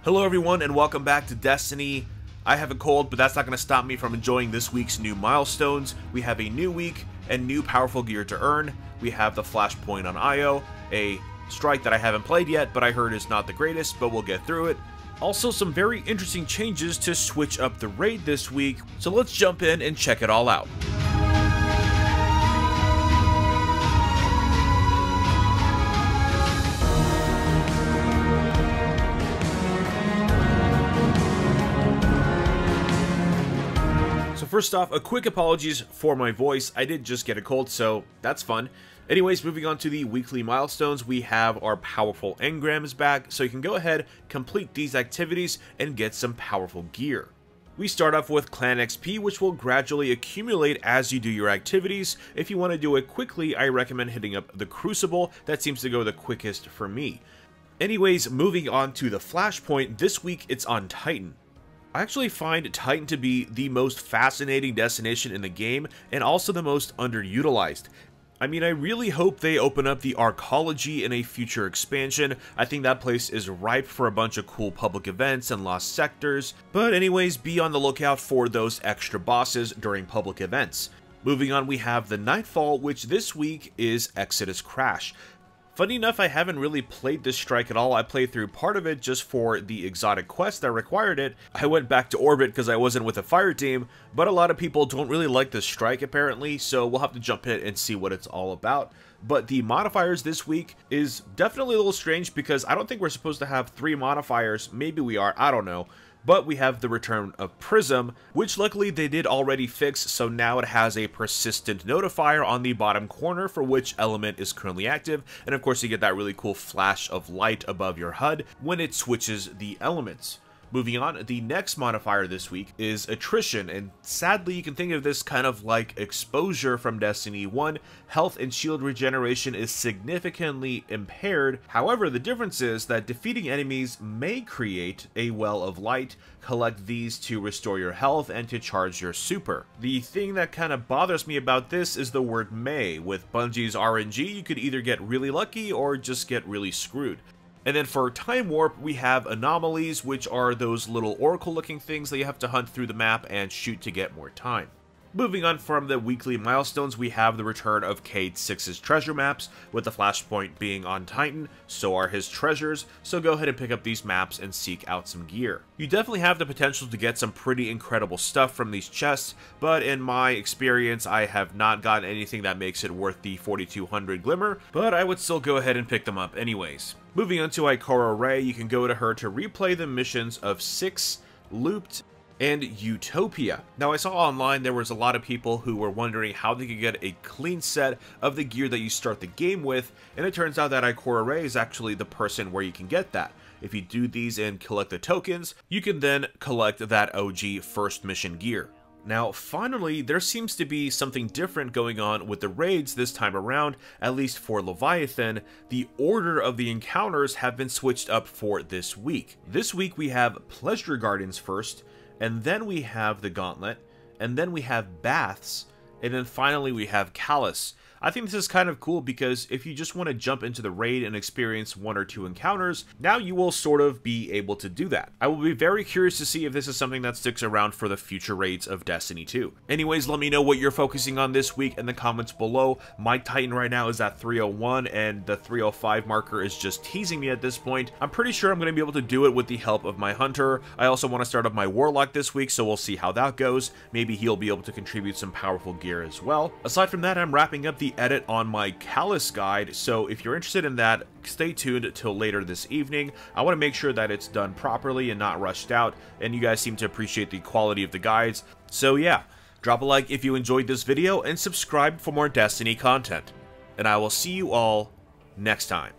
Hello everyone and welcome back to Destiny. I have a cold, but that's not going to stop me from enjoying this week's new milestones. We have a new week and new powerful gear to earn. We have the Flashpoint on Io, a strike that I haven't played yet, but I heard is not the greatest, but we'll get through it. Also some very interesting changes to switch up the raid this week, so let's jump in and check it all out. First off, a quick apologies for my voice. I did just get a cold, so that's fun. Anyways, moving on to the weekly milestones, we have our powerful engrams back, so you can go ahead, complete these activities, and get some powerful gear. We start off with Clan XP, which will gradually accumulate as you do your activities. If you want to do it quickly, I recommend hitting up the Crucible. That seems to go the quickest for me. Anyways, moving on to the Flashpoint, this week it's on Titan. I actually find Titan to be the most fascinating destination in the game, and also the most underutilized. I mean, I really hope they open up the Arcology in a future expansion. I think that place is ripe for a bunch of cool public events and lost sectors. But anyways, be on the lookout for those extra bosses during public events. Moving on, we have the Nightfall, which this week is Exodus Crash. Funny enough, I haven't really played this strike at all. I played through part of it just for the exotic quest that required it. I went back to orbit because I wasn't with a fire team, but a lot of people don't really like this strike apparently, so we'll have to jump in and see what it's all about. But the modifiers this week is definitely a little strange because I don't think we're supposed to have 3 modifiers. Maybe we are, I don't know. But we have the return of Prism, which luckily they did already fix, so now it has a persistent notifier on the bottom corner for which element is currently active, and of course you get that really cool flash of light above your HUD when it switches the elements. Moving on, the next modifier this week is Attrition, and sadly you can think of this kind of like Exposure from Destiny 1. Health and shield regeneration is significantly impaired. However, the difference is that defeating enemies may create a well of light. Collect these to restore your health and to charge your super. The thing that kind of bothers me about this is the word may. With Bungie's RNG, you could either get really lucky or just get really screwed. And then for Time Warp, we have Anomalies, which are those little oracle-looking things that you have to hunt through the map and shoot to get more time. Moving on from the weekly milestones, we have the return of Cade 6's treasure maps, with the Flashpoint being on Titan, so are his treasures, so go ahead and pick up these maps and seek out some gear. You definitely have the potential to get some pretty incredible stuff from these chests, but in my experience, I have not gotten anything that makes it worth the 4200 Glimmer, but I would still go ahead and pick them up anyways. Moving on to Ikora Rey, you can go to her to replay the missions of 6, Looped, and Utopia. Now I saw online there was a lot of people who were wondering how they could get a clean set of the gear that you start the game with, and it turns out that Ikora Rey is actually the person where you can get that. If you do these and collect the tokens, you can then collect that OG first mission gear. Now, finally, there seems to be something different going on with the raids this time around, at least for Leviathan. The order of the encounters have been switched up for this week. This week we have Pleasure Gardens first, and then we have the Gauntlet, and then we have Baths, and then finally we have Callus. I think this is kind of cool because if you just want to jump into the raid and experience 1 or 2 encounters, now you will sort of be able to do that. I will be very curious to see if this is something that sticks around for the future raids of Destiny 2. Anyways, let me know what you're focusing on this week in the comments below. My Titan right now is at 301 and the 305 marker is just teasing me at this point. I'm pretty sure I'm going to be able to do it with the help of my Hunter. I also want to start up my Warlock this week, so we'll see how that goes. Maybe he'll be able to contribute some powerful gear as well. Aside from that, I'm wrapping up the edit on my Callus guide, so if you're interested in that, stay tuned till later this evening. I want to make sure that it's done properly and not rushed out, and you guys seem to appreciate the quality of the guides. So yeah, drop a like if you enjoyed this video and subscribe for more Destiny content. And I will see you all next time.